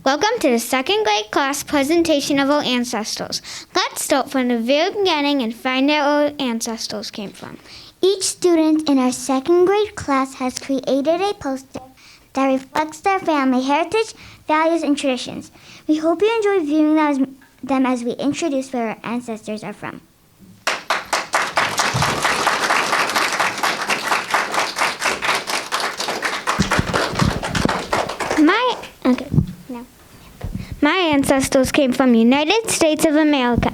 Welcome to the second grade class presentation of our ancestors. Let's start from the very beginning and find out where our ancestors came from. Each student in our second grade class has created a poster that reflects their family heritage, values, and traditions. We hope you enjoy viewing them as we introduce where our ancestors are from. My ancestors came from the United States of America.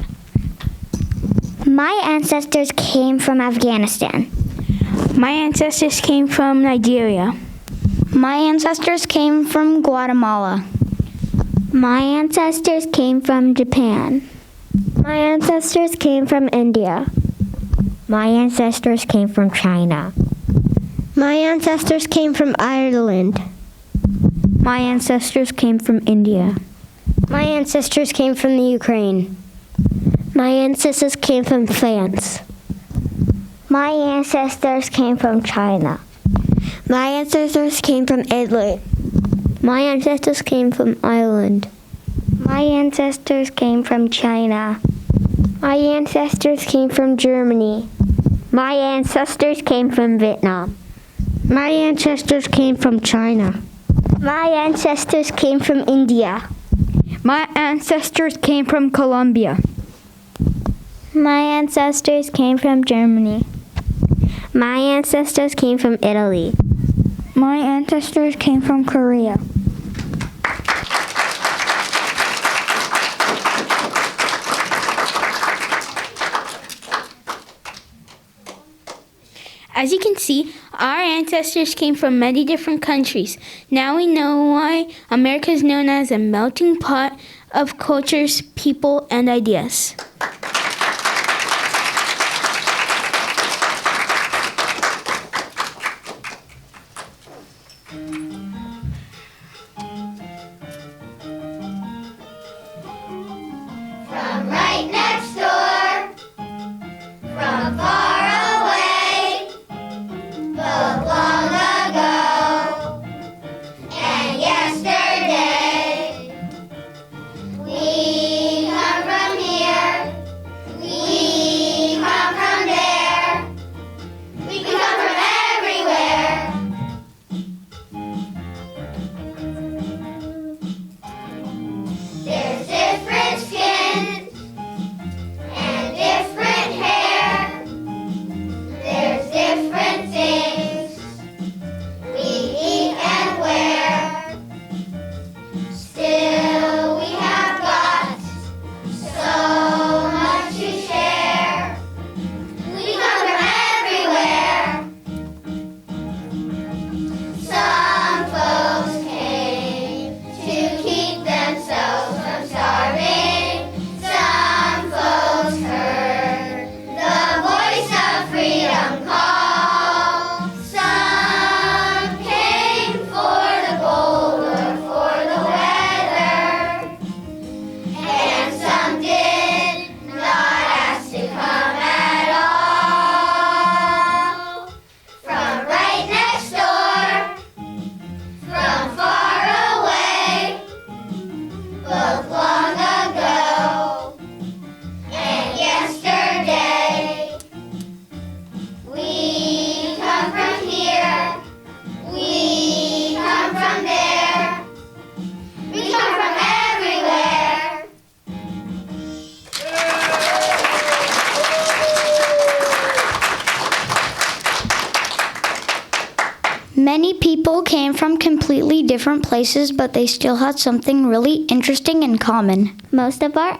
My ancestors came from Afghanistan. My ancestors came from Nigeria. My ancestors came from Guatemala. My ancestors came from Japan. My ancestors came from India. My ancestors came from China. My ancestors came from Ireland. My ancestors came from India. My ancestors came from the Ukraine. My ancestors came from France. My ancestors came from China. My ancestors came from Italy. My ancestors came from Ireland. My ancestors came from China. My ancestors came from Germany. My ancestors came from Vietnam. My ancestors came from China. My ancestors came from India. My ancestors came from Colombia. My ancestors came from Germany. My ancestors came from Italy. My ancestors came from Korea. As you can see, our ancestors came from many different countries. Now we know why America is known as a melting pot of cultures, people, and ideas. From right next door, from far away, both long ago and yesterday. We come from here, we come from there, we come from everywhere. There's different skin and different hair. There's different things we eat and wear. Still, we have got so much to share. We come from everywhere. Some folks came to keep themselves from starving. Some folks heard the voice of freedom call. Some came for the gold or for the weather. And some did not ask to come at all. From right next door, from far away, both long ago and yesterday. We come from here, we come from there, we come from everywhere. Many people came from completely different places, but they still had something really interesting in common. Most of our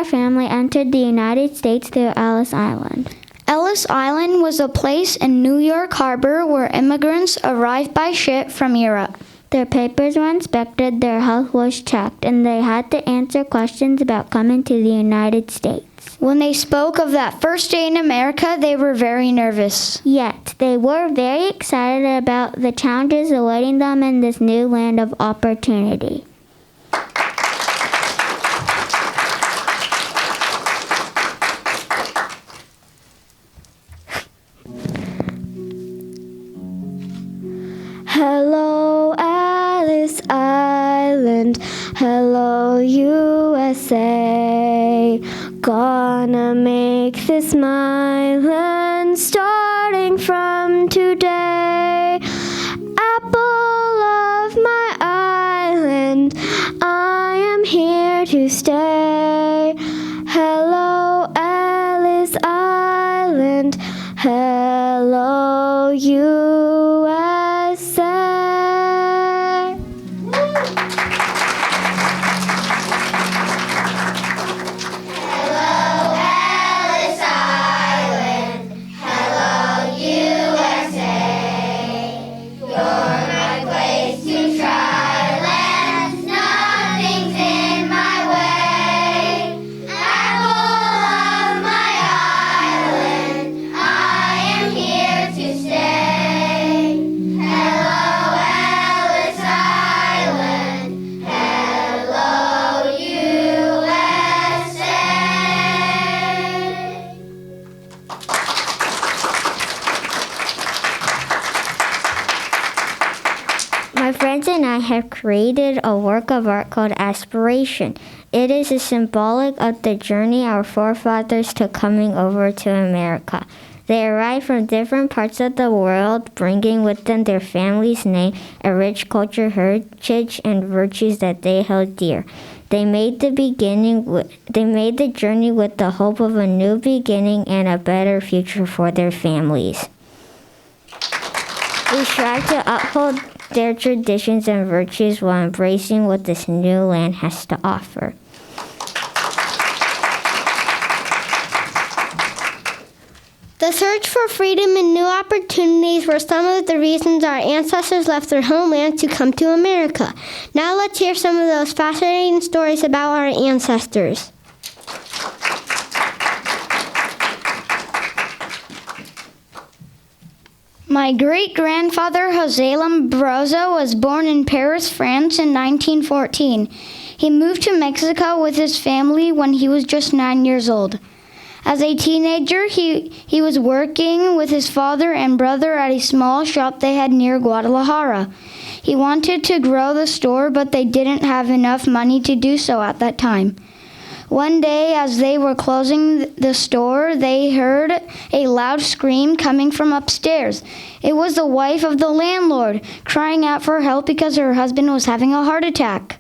family entered the United States through Ellis Island. Ellis Island was a place in New York Harbor where immigrants arrived by ship from Europe. Their papers were inspected, their health was checked, and they had to answer questions about coming to the United States. When they spoke of that first day in America, they were very nervous. Yet, they were very excited about the challenges awaiting them in this new land of opportunity. Hello, Alice Island. Hello, USA. Gonna make this my island starting from today. Apple of my island, I am here to stay. Hello, Alice Island. Hello, USA. My friends and I have created a work of art called Aspiration. It is a symbolic of the journey our forefathers took coming over to America. They arrived from different parts of the world, bringing with them their family's name, a rich culture, heritage, and virtues that they held dear. They made the journey with the hope of a new beginning and a better future for their families. We strive to uphold their traditions and virtues while embracing what this new land has to offer. The search for freedom and new opportunities were some of the reasons our ancestors left their homeland to come to America. Now let's hear some of those fascinating stories about our ancestors. My great-grandfather José Lombroso was born in Paris, France in 1914. He moved to Mexico with his family when he was just 9 years old. As a teenager, he was working with his father and brother at a small shop they had near Guadalajara. He wanted to grow the store, but they didn't have enough money to do so at that time. One day, as they were closing the store, they heard a loud scream coming from upstairs. It was the wife of the landlord, crying out for help because her husband was having a heart attack.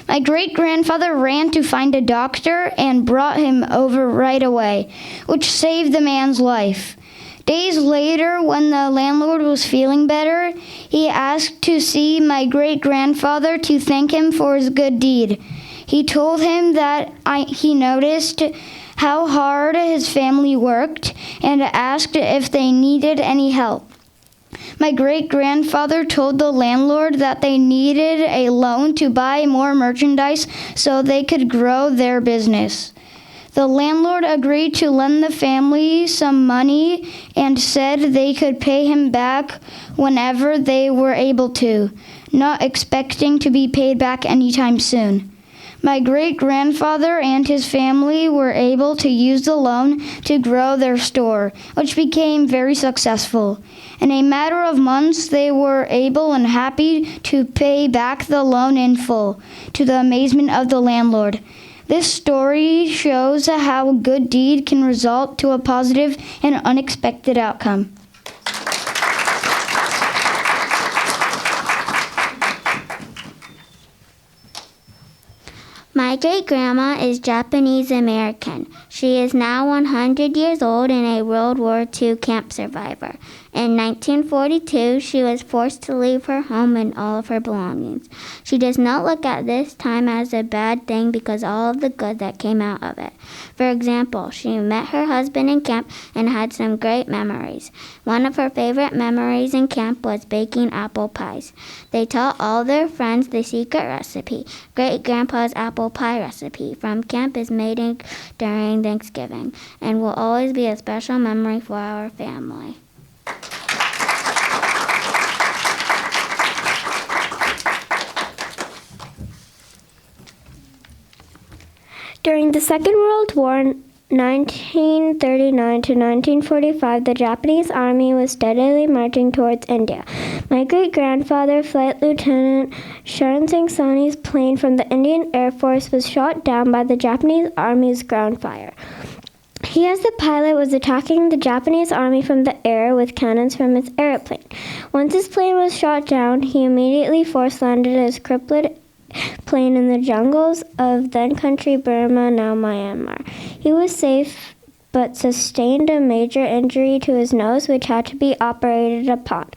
My great-grandfather ran to find a doctor and brought him over right away, which saved the man's life. Days later, when the landlord was feeling better, he asked to see my great-grandfather to thank him for his good deed. He told him that he noticed how hard his family worked and asked if they needed any help. My great-grandfather told the landlord that they needed a loan to buy more merchandise so they could grow their business. The landlord agreed to lend the family some money and said they could pay him back whenever they were able to, not expecting to be paid back anytime soon. My great-grandfather and his family were able to use the loan to grow their store, which became very successful. In a matter of months, they were able and happy to pay back the loan in full, to the amazement of the landlord. This story shows how a good deed can result to a positive and unexpected outcome. My great-grandma is Japanese American. She is now 100 years old and a World War II camp survivor. In 1942, she was forced to leave her home and all of her belongings. She does not look at this time as a bad thing because all of the good that came out of it. For example, she met her husband in camp and had some great memories. One of her favorite memories in camp was baking apple pies. They taught all their friends the secret recipe. Great-grandpa's apple pie recipe from camp is made during Thanksgiving and will always be a special memory for our family. During the Second World War, 1939 to 1945, the Japanese army was steadily marching towards India. My great-grandfather, Flight Lieutenant Sharan Singh Sahni's plane from the Indian Air Force was shot down by the Japanese army's ground fire. He, as the pilot, was attacking the Japanese army from the air with cannons from his airplane. Once his plane was shot down, he immediately force-landed his crippled plane in the jungles of then-country Burma, now Myanmar. He was safe, but sustained a major injury to his nose, which had to be operated upon.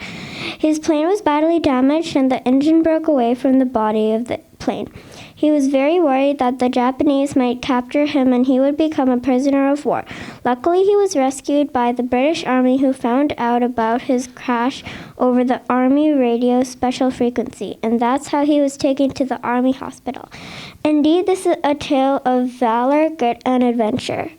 His plane was badly damaged, and the engine broke away from the body of the plane. He was very worried that the Japanese might capture him and he would become a prisoner of war. Luckily, he was rescued by the British Army, who found out about his crash over the Army radio special frequency, and that's how he was taken to the Army hospital. Indeed, this is a tale of valor, grit, and adventure.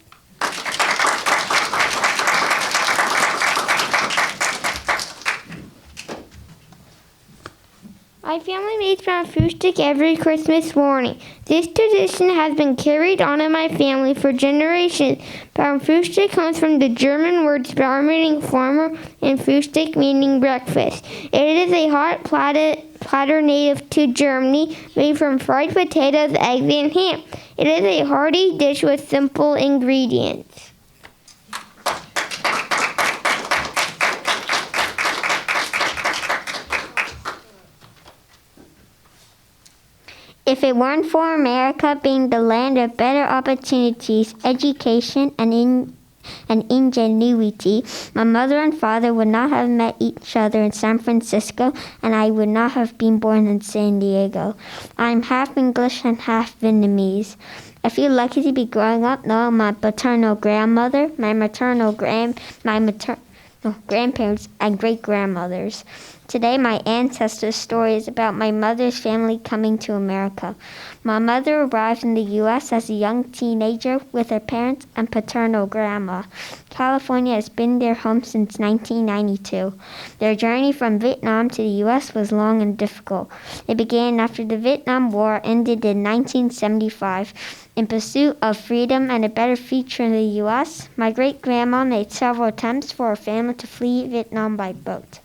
My family makes brown fruit stick every Christmas morning. This tradition has been carried on in my family for generations. Brown fruit stick comes from the German words brown meaning farmer and fruit stick meaning breakfast. It is a hot platter native to Germany, made from fried potatoes, eggs, and ham. It is a hearty dish with simple ingredients. If it weren't for America being the land of better opportunities, education, and ingenuity, my mother and father would not have met each other in San Francisco, and I would not have been born in San Diego. I'm half English and half Vietnamese. I feel lucky to be growing up knowing my paternal grandmother, my maternal grandparents, and great-grandmothers. Today, my ancestors' story is about my mother's family coming to America. My mother arrived in the U.S. as a young teenager with her parents and paternal grandma. California has been their home since 1992. Their journey from Vietnam to the U.S. was long and difficult. It began after the Vietnam War ended in 1975. In pursuit of freedom and a better future in the U.S., my great-grandma made several attempts for her family to flee Vietnam by boat.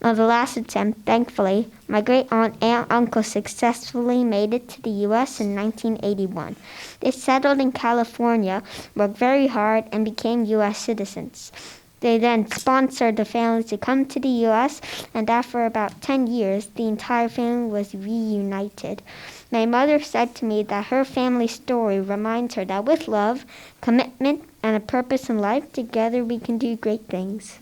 On the last attempt, thankfully, my great-aunt and uncle successfully made it to the U.S. in 1981. They settled in California, worked very hard, and became U.S. citizens. They then sponsored the family to come to the U.S., and after about 10 years, the entire family was reunited. My mother said to me that her family story reminds her that with love, commitment, and a purpose in life, together we can do great things.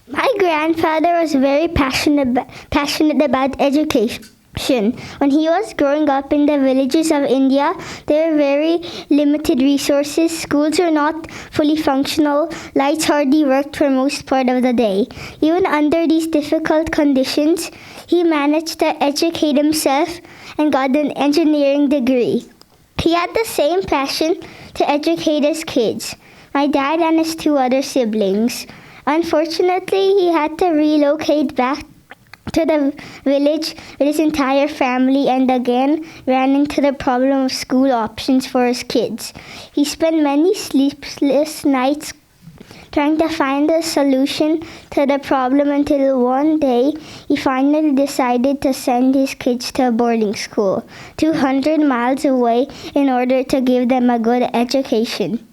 My grandfather was very passionate about education. When he was growing up in the villages of India, there were very limited resources. Schools were not fully functional. Lights hardly worked for most part of the day. Even under these difficult conditions, he managed to educate himself and got an engineering degree. He had the same passion to educate his kids, my dad and his two other siblings. Unfortunately, he had to relocate back to the village with his entire family and again ran into the problem of school options for his kids. He spent many sleepless nights trying to find a solution to the problem until one day he finally decided to send his kids to a boarding school 200 miles away in order to give them a good education.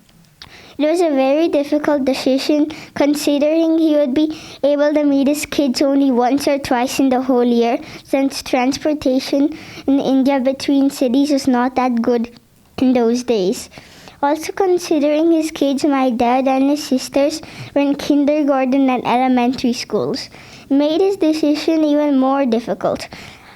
It was a very difficult decision considering he would be able to meet his kids only once or twice in the whole year, since transportation in India between cities was not that good in those days. Also considering his kids, my dad and his sisters were in kindergarten and elementary schools, made his decision even more difficult.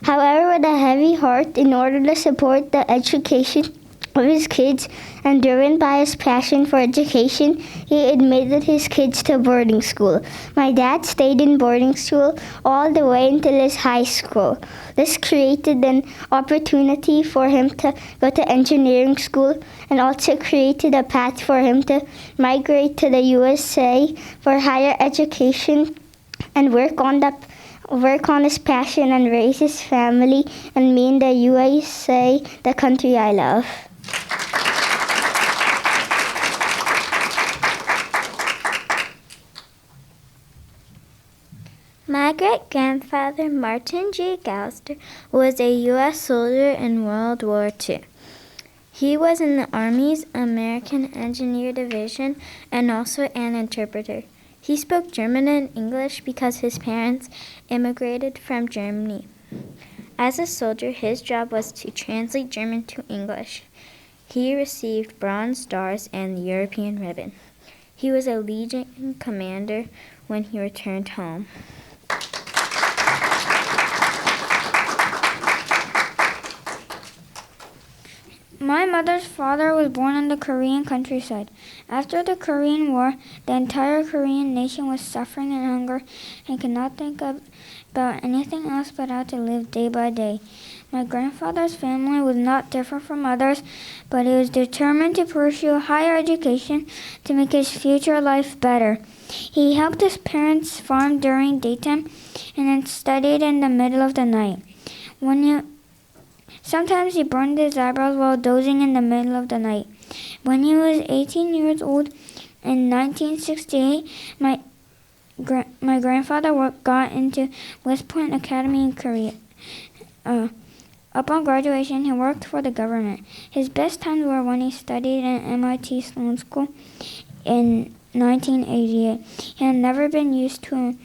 However, with a heavy heart, in order to support the education of his kids and driven by his passion for education, he admitted his kids to boarding school. My dad stayed in boarding school all the way until his high school. This created an opportunity for him to go to engineering school and also created a path for him to migrate to the USA for higher education and work on work on his passion and raise his family and me in the USA, the country I love. My great-grandfather, Martin G. Gouster, was a U.S. soldier in World War II. He was in the Army's American Engineer Division and also an interpreter. He spoke German and English because his parents immigrated from Germany. As a soldier, his job was to translate German to English. He received Bronze Stars and the European Ribbon. He was a Legion commander when he returned home. My mother's father was born in the Korean countryside. After the Korean War, the entire Korean nation was suffering in hunger and could not think about anything else but how to live day by day. My grandfather's family was not different from others, but he was determined to pursue higher education to make his future life better. He helped his parents farm during daytime and then studied in the middle of the night. Sometimes he burned his eyebrows while dozing in the middle of the night. When he was 18 years old, in 1968, my grandfather got into West Point Academy in Korea. Upon graduation, he worked for the government. His best times were when he studied at MIT Sloan School in 1988. He had never been used to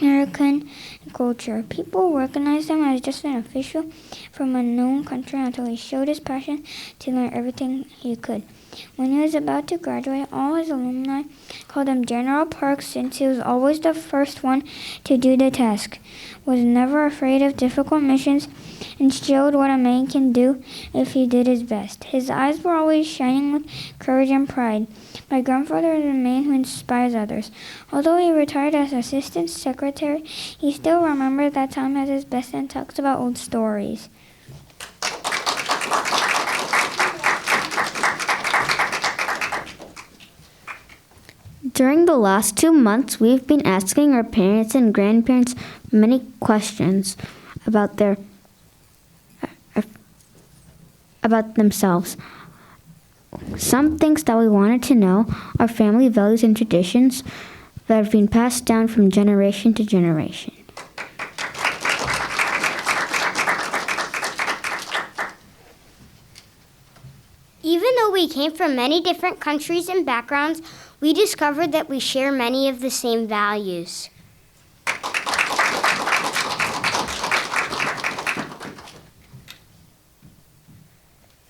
American culture. People recognized him as just an official from a known country until he showed his passion to learn everything he could. When he was about to graduate, all his alumni called him General Park since he was always the first one to do the task, was never afraid of difficult missions, and showed what a man can do if he did his best. His eyes were always shining with courage and pride. My grandfather is a man who inspires others. Although he retired as assistant secretary, he still remembers that time at his best and talks about old stories. During the last 2 months, we've been asking our parents and grandparents many questions about themselves. Some things that we wanted to know are family values and traditions that have been passed down from generation to generation. Even though we came from many different countries and backgrounds, we discovered that we share many of the same values.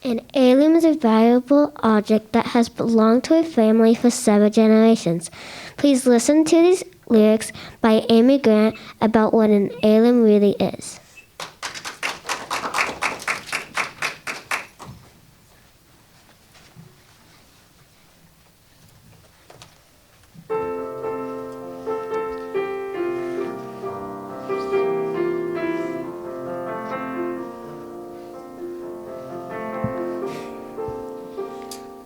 An heirloom is a valuable object that has belonged to a family for 7 generations. Please listen to these lyrics by Amy Grant about what an heirloom really is.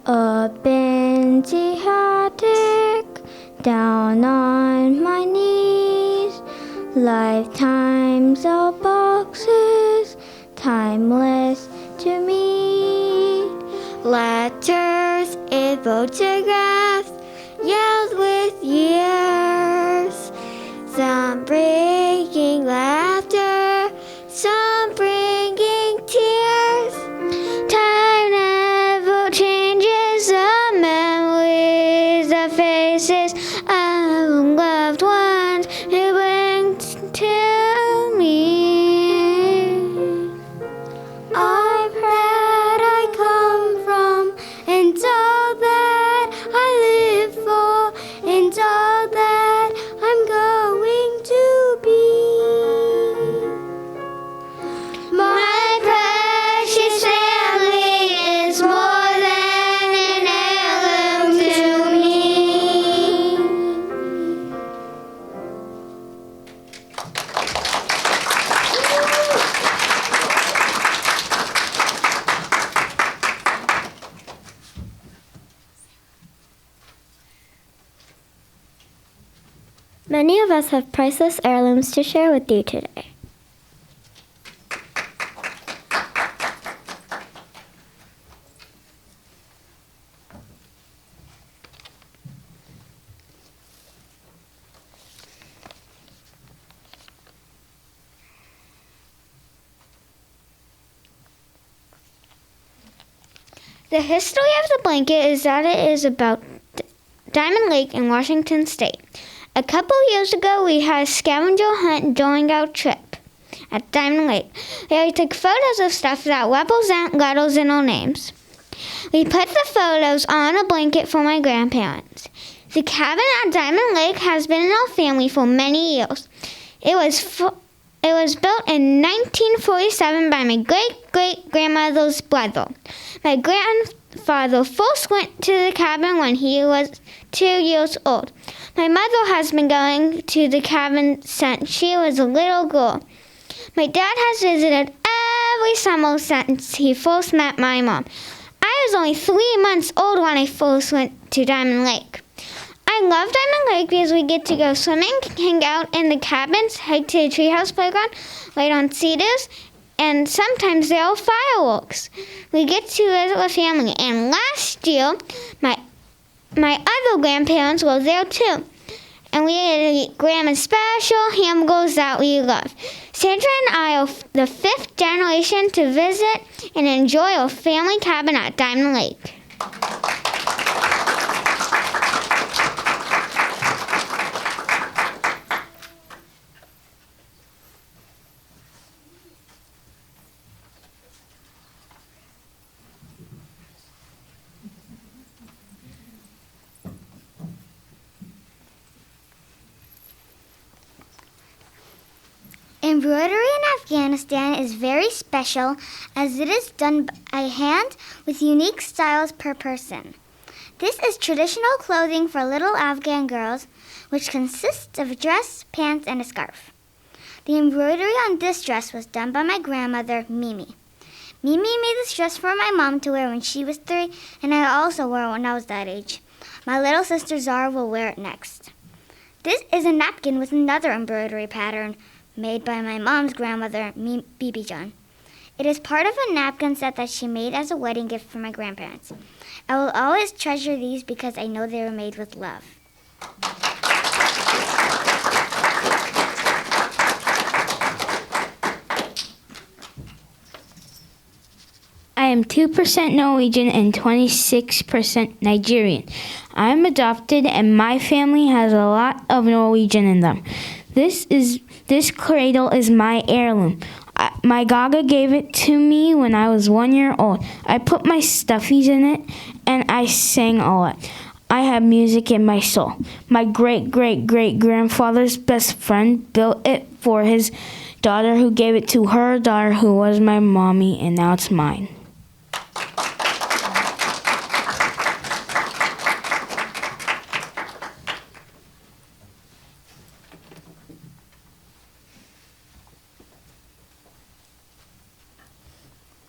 Up in the attic, down on my knees, lifetimes of boxes, timeless to me. Letters and photographs, yelled with years, some bringing laughter, some bringing tears. Time never changes the memories, the faces of loved ones who bring to me. I'm proud I come from, and all that I live for, and all that I'm going to be. My precious family is more than an heirloom to me. Many of us have priceless heirlooms to share with you today. The history of the blanket is that it is about Diamond Lake in Washington State. A couple years ago, we had a scavenger hunt during our trip at Diamond Lake. We took photos of stuff that represent letters in our names. We put the photos on a blanket for my grandparents. The cabin at Diamond Lake has been in our family for many years. It was built in 1947 by my great-great-grandmother's brother. My grandfather first went to the cabin when he was 2 years old. My mother has been going to the cabin since she was a little girl. My dad has visited every summer since he first met my mom. I was only 3 months old when I first went to Diamond Lake. I love Diamond Lake because we get to go swimming, hang out in the cabins, hike to the treehouse playground, ride on cedars, and sometimes there are fireworks. We get to visit with family, and last year, my other grandparents were there too. And we had to eat Grandma's special hamburgers that we love. Sandra and I are the 5th generation to visit and enjoy our family cabin at Diamond Lake. Embroidery in Afghanistan is very special as it is done by hand with unique styles per person. This is traditional clothing for little Afghan girls, which consists of a dress, pants, and a scarf. The embroidery on this dress was done by my grandmother, Mimi. Mimi made this dress for my mom to wear when she was 3, and I also wore it when I was that age. My little sister Zara will wear it next. This is a napkin with another embroidery pattern made by my mom's grandmother, Bibi John. It is part of a napkin set that she made as a wedding gift for my grandparents. I will always treasure these because I know they were made with love. I am 2% Norwegian and 26% Nigerian. I am adopted and my family has a lot of Norwegian in them. This cradle is my heirloom. My Gaga gave it to me when I was 1 year old. I put my stuffies in it and I sang a lot. I have music in my soul. My great-great-great-grandfather's best friend built it for his daughter who gave it to her daughter who was my mommy, and now it's mine.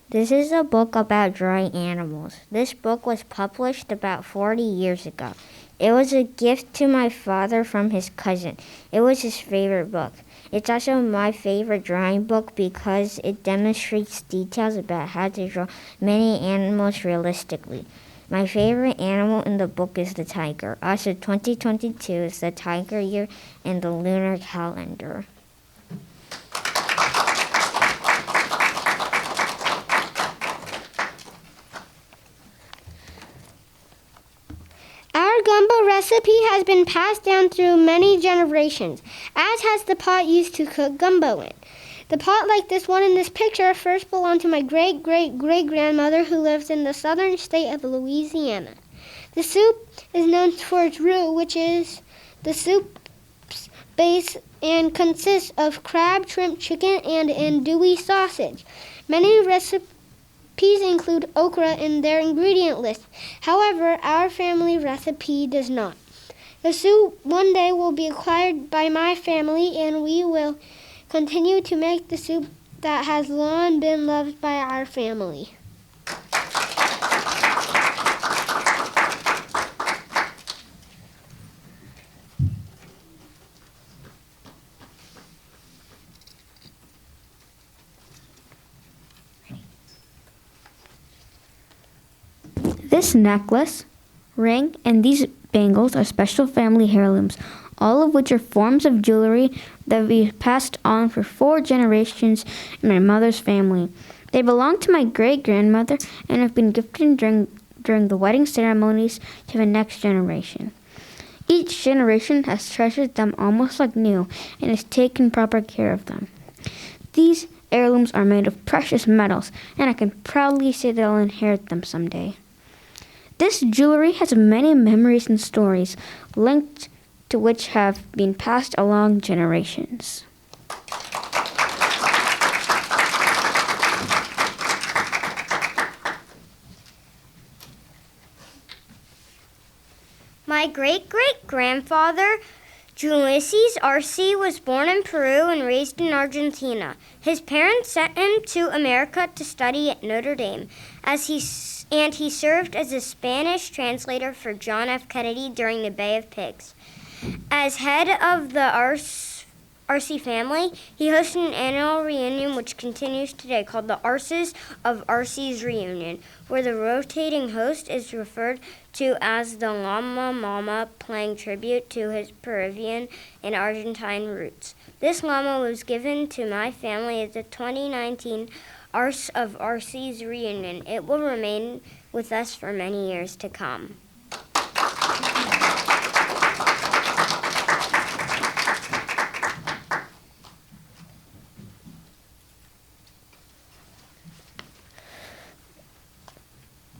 This is a book about drawing animals. This book was published about 40 years ago. It was a gift to my father from his cousin. It was his favorite book. It's also my favorite drawing book because it demonstrates details about how to draw many animals realistically. My favorite animal in the book is the tiger. Also, 2022 is the tiger year in the lunar calendar. Our gumbo recipe has been passed down through many generations, as has the pot used to cook gumbo in. The pot like this one in this picture first belonged to my great-great-great-grandmother who lives in the southern state of Louisiana. The soup is known for its roux, which is the soup's base and consists of crab, shrimp, chicken, and andouille sausage. Many recipes include okra in their ingredient list. However, our family recipe does not. The soup one day will be acquired by my family, and we will continue to make the soup that has long been loved by our family. This necklace, ring, and these bangles are special family heirlooms, all of which are forms of jewelry that we passed on for 4 generations in my mother's family. They belong to my great-grandmother and have been gifted during the wedding ceremonies to the next generation. Each generation has treasured them almost like new and has taken proper care of them. These heirlooms are made of precious metals, and I can proudly say that I'll inherit them someday. This jewelry has many memories and stories linked to which have been passed along generations. My great-great-grandfather, Ulysses Arce, was born in Peru and raised in Argentina. His parents sent him to America to study at Notre Dame, he served as a Spanish translator for John F. Kennedy during the Bay of Pigs. As head of the Arce family, he hosted an annual reunion which continues today called the Arces of Arce's Reunion, where the rotating host is referred to as the Llama Mama, paying tribute to his Peruvian and Argentine roots. This llama was given to my family at the 2019 Arce of Arce's Reunion. It will remain with us for many years to come.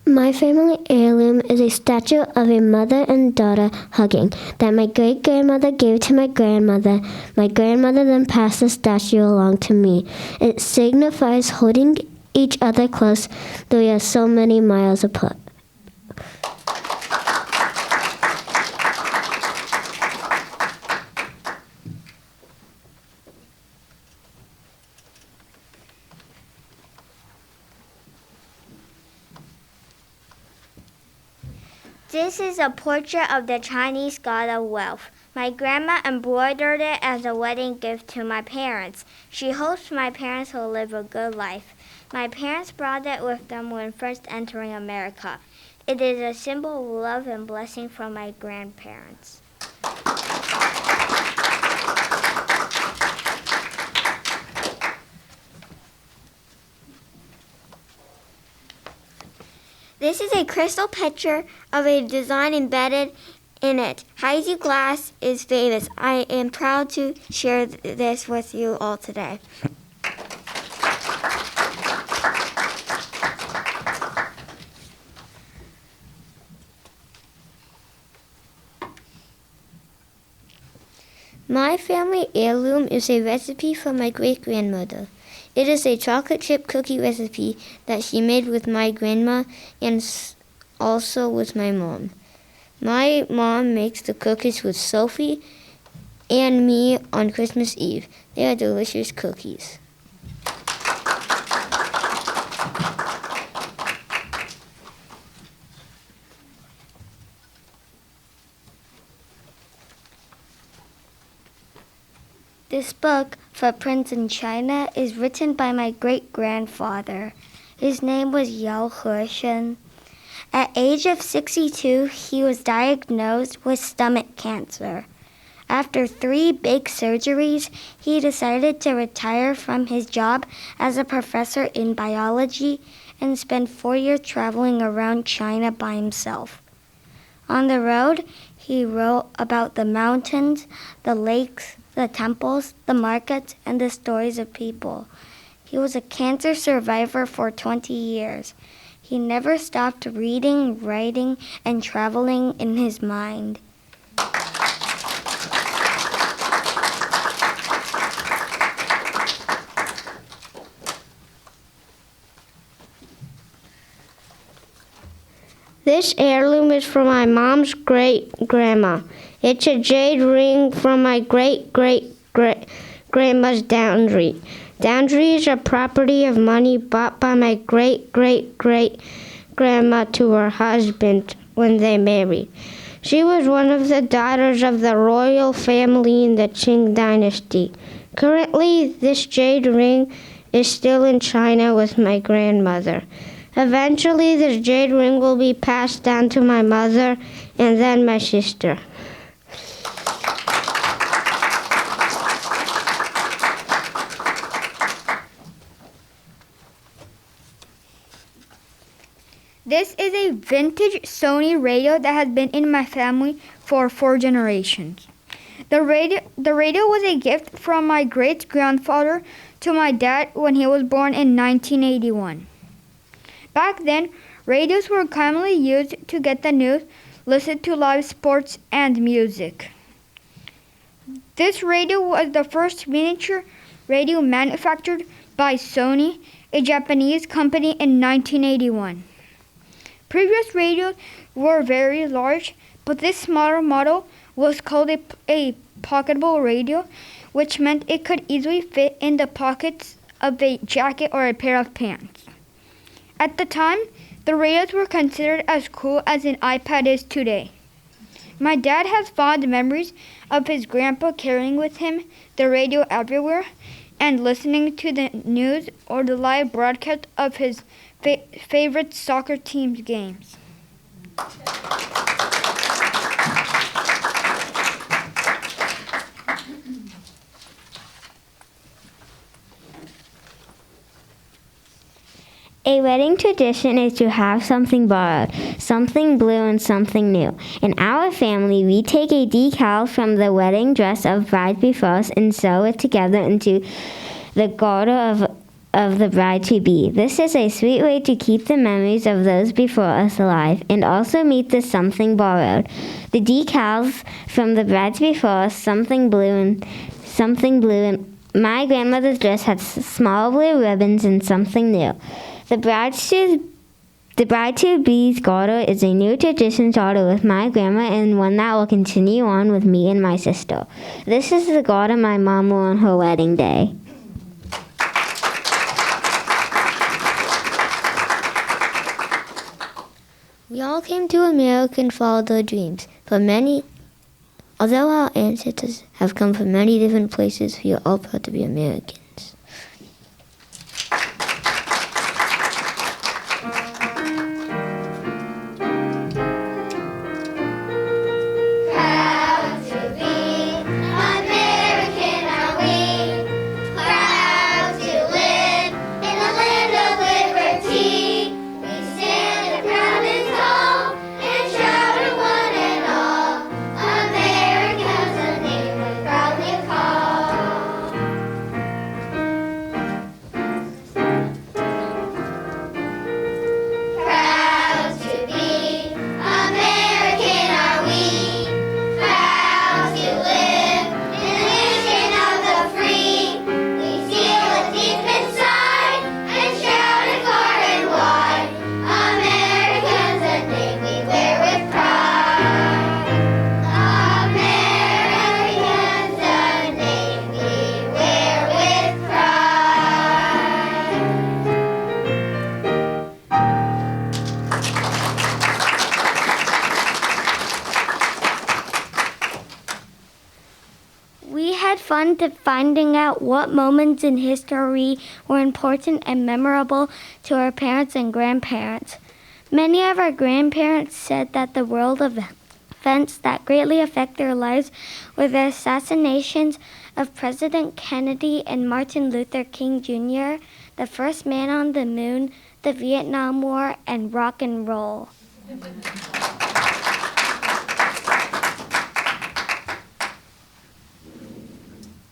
My family heirloom is a statue of a mother and daughter hugging that my great-grandmother gave to my grandmother. My grandmother then passed the statue along to me. It signifies holding each other close, though we are so many miles apart. This is a portrait of the Chinese god of wealth. My grandma embroidered it as a wedding gift to my parents. She hopes my parents will live a good life. My parents brought it with them when first entering America. It is a symbol of love and blessing from my grandparents. This is a crystal picture of a design embedded in it. Heidi glass is famous. I am proud to share this with you all today. My family heirloom is a recipe from my great-grandmother. It is a chocolate chip cookie recipe that she made with my grandma and also with my mom. My mom makes the cookies with Sophie and me on Christmas Eve. They are delicious cookies. This book, Footprints in China, is written by my great-grandfather. His name was Yao Heshen. At age of 62, he was diagnosed with stomach cancer. After 3 big surgeries, he decided to retire from his job as a professor in biology and spend 4 years traveling around China by himself. On the road, he wrote about the mountains, the lakes, the temples, the markets, and the stories of people. He was a cancer survivor for 20 years. He never stopped reading, writing, and traveling in his mind. This heirloom is from my mom's great-grandma. It's a jade ring from my great-great-grandma's dowry. Dowry is a property of money bought by my great-great-great-grandma to her husband when they married. She was one of the daughters of the royal family in the Qing dynasty. Currently, this jade ring is still in China with my grandmother. Eventually, this jade ring will be passed down to my mother and then my sister. This is a vintage Sony radio that has been in my family for 4 generations. The radio was a gift from my great-grandfather to my dad when he was born in 1981. Back then, radios were commonly used to get the news, listen to live sports, and music. This radio was the first miniature radio manufactured by Sony, a Japanese company, in 1981. Previous radios were very large, but this smaller model was called a pocketable radio, which meant it could easily fit in the pockets of a jacket or a pair of pants. At the time, the radios were considered as cool as an iPad is today. My dad has fond memories of his grandpa carrying with him the radio everywhere and listening to the news or the live broadcast of his favorite soccer team's games. A wedding tradition is to have something borrowed, something blue and something new. In our family, we take a decal from the wedding dress of bride before us and sew it together into the girdle of the bride-to-be. This is a sweet way to keep the memories of those before us alive and also meet the something borrowed. The decals from the brides before us, something blue and my grandmother's dress had small blue ribbons and something new. The bride-to-be's girdle is a new tradition started with my grandma and one that will continue on with me and my sister. This is the girdle my mom wore on her wedding day. We all came to America and followed our dreams. Although our ancestors have come from many different places, we are all proud to be Americans. Proud to be American are we. Proud to live in the land of liberty. We stand proud and tall and shout at one and all. America's a name we proudly call. Proud to be American are we. Proud to live in the nation of the free. We feel it deep inside and shout it far and wide. America's a name we wear with pride. America's a name we wear with pride. We had fun finding out what moments in history were important and memorable to our parents and grandparents. Many of our grandparents said that the world of events that greatly affect their lives were the assassinations of President Kennedy and Martin Luther King Jr., the first man on the moon, the Vietnam War, and rock and roll.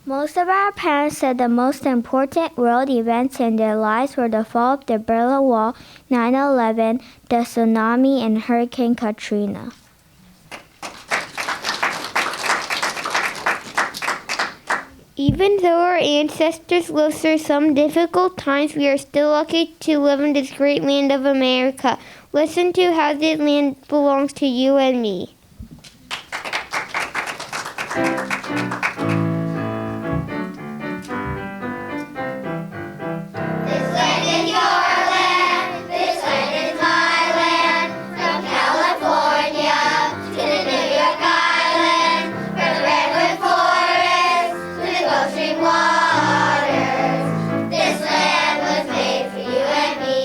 Most of our parents said the most important world events in their lives were the fall of the Berlin Wall, 9/11, the tsunami, and Hurricane Katrina. Even though our ancestors lived through some difficult times, we are still lucky to live in this great land of America. Listen to how this land belongs to you and me. This land is your land, this land is my land. From California to the New York Island, from the redwood forest to the Gulf Stream waters. This land was made for you and me.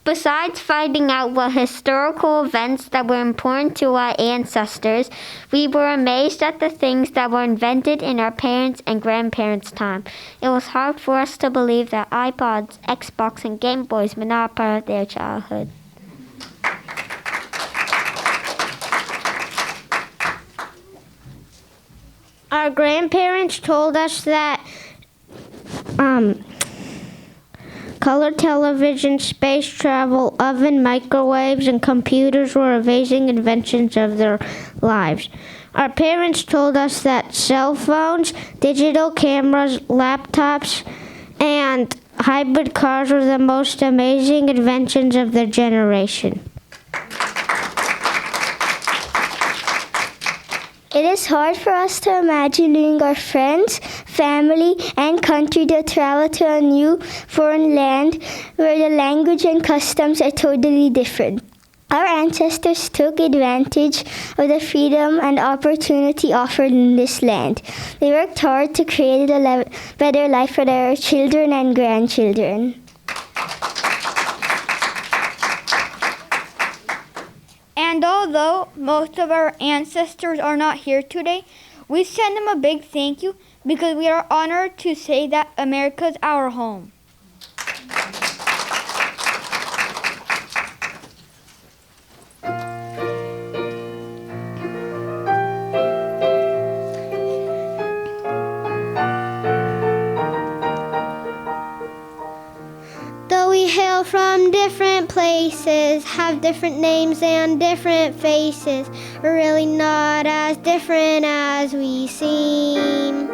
Besides finding out what historical events that were important to our ancestors, we were amazed at the things that were invented in our parents' and grandparents' time. It was hard for us to believe that iPods, Xbox, and Game Boys were not part of their childhood. Our grandparents told us that color television, space travel, oven, microwaves, and computers were amazing inventions of their lives. Our parents told us that cell phones, digital cameras, laptops, and hybrid cars were the most amazing inventions of their generation. It is hard for us to imagine leaving our friends, family, and country to travel to a new foreign land where the language and customs are totally different. Our ancestors took advantage of the freedom and opportunity offered in this land. They worked hard to create a better life for their children and grandchildren. And although most of our ancestors are not here today, we send them a big thank you because we are honored to say that America is our home. Though we hail from different places, have different names and different faces, we're really not as different as we seem.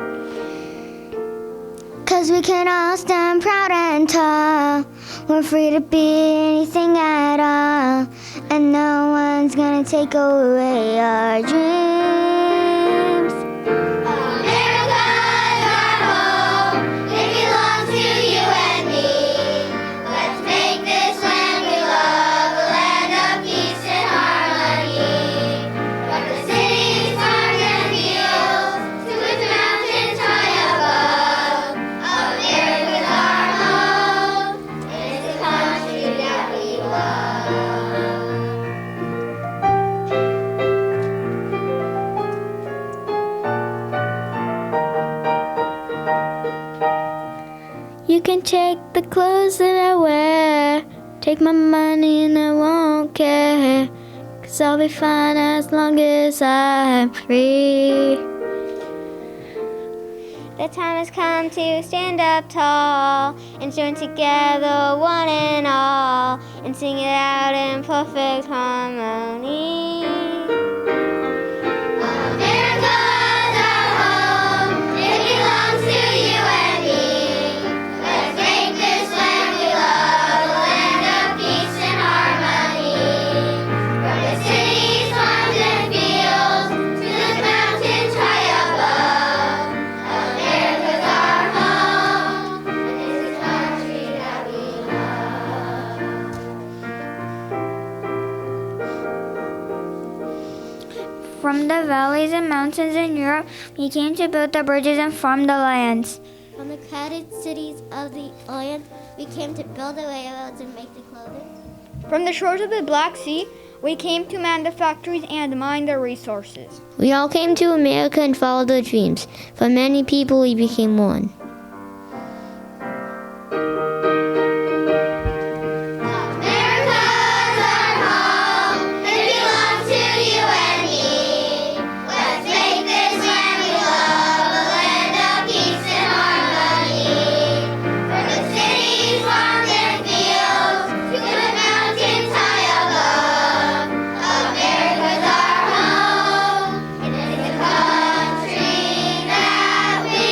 'Cause we can all stand proud and tall. We're free to be anything at all. And no one's gonna take away our dreams. America's our home. It belongs to you and me. Let's make this land we love a land of peace and harmony. From the cities, farms, and fields to its mountains high above, America's our home. It's the country that we love. You can take the clothes that I wear, take my money and I won't care, 'cause I'll be fine as long as I'm free. The time has come to stand up tall and join together one and all and sing it out in perfect harmony. America's our home. It belongs to you and me. Let's make this land we love a land of peace and harmony. From the cities, farms, and fields to the mountains high above, America's our home, and it's the country that we love. From the valleys and mountains in Europe, we came to build the bridges and farm the lands. From the crowded cities of the Orient, we came to build the railroads and make the clothing. From the shores of the Black Sea, we came to man the factories and mine the resources. We all came to America and followed our dreams. For many people, we became one. America's our home. It belongs to you and me. Let's make this land we love a land of peace and harmony. From the cities, farms, and fields to the mountains high above, America's our home, and it's the country that we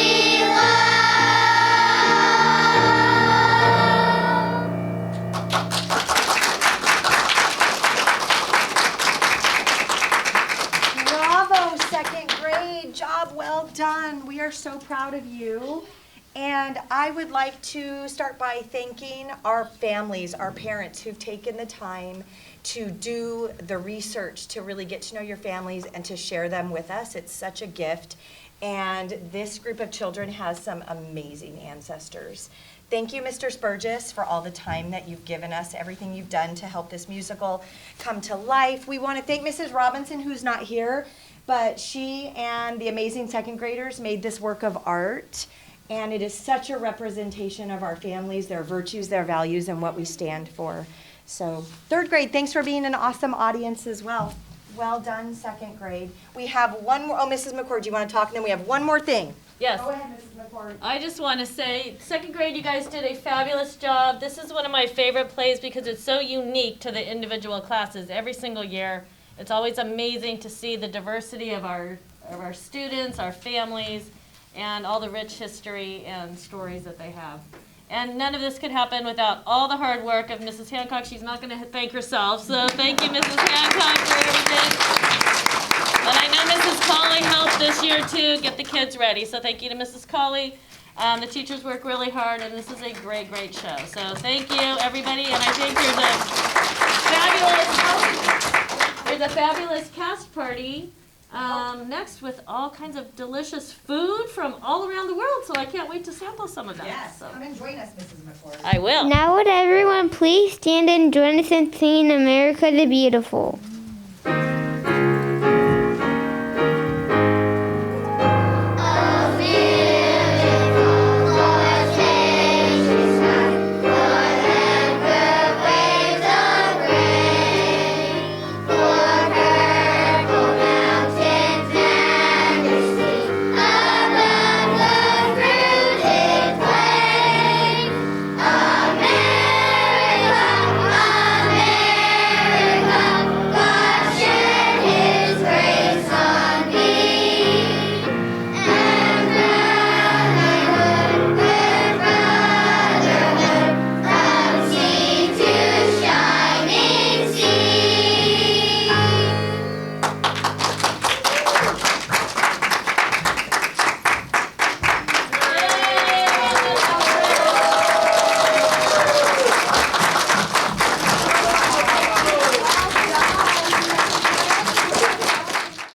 love. Bravo, second grade. Job well done. We are so proud of you. And I would like to start by thanking our families, our parents who've taken the time to do the research to really get to know your families and to share them with us. It's such a gift. And this group of children has some amazing ancestors Thank you, Mr. Spurgis, for all the time that you've given us, everything you've done to help this musical come to life. We want to thank Mrs. Robinson, who's not here, but she and the amazing second graders made this work of art, and it is such a representation of our families, their virtues, their values, and what we stand for. So, third grade, thanks for being an awesome audience as well. Well done, second grade. We have one more. Oh, Mrs. McCord, do you want to talk? And then we have one more thing. Yes. Go ahead, Mrs. McCord. I just want to say, second grade, you guys did a fabulous job. This is one of my favorite plays because it's so unique to the individual classes every single year. It's always amazing to see the diversity of our students, our families, and all the rich history and stories that they have. And none of this could happen without all the hard work of Mrs. Hancock. She's not going to thank herself, so thank you, Mrs. Hancock, for everything. And I know Mrs. Colley helped this year, too, get the kids ready, so thank you to Mrs. Colley. The teachers work really hard, and this is a great, great show. So thank you, everybody, and I think there's a fabulous cast party next with all kinds of delicious food from all around the world, so I can't wait to sample some of that. Yes, So. come and join us, Mrs. McCord. I will. Now would everyone please stand and join us in singing America the Beautiful?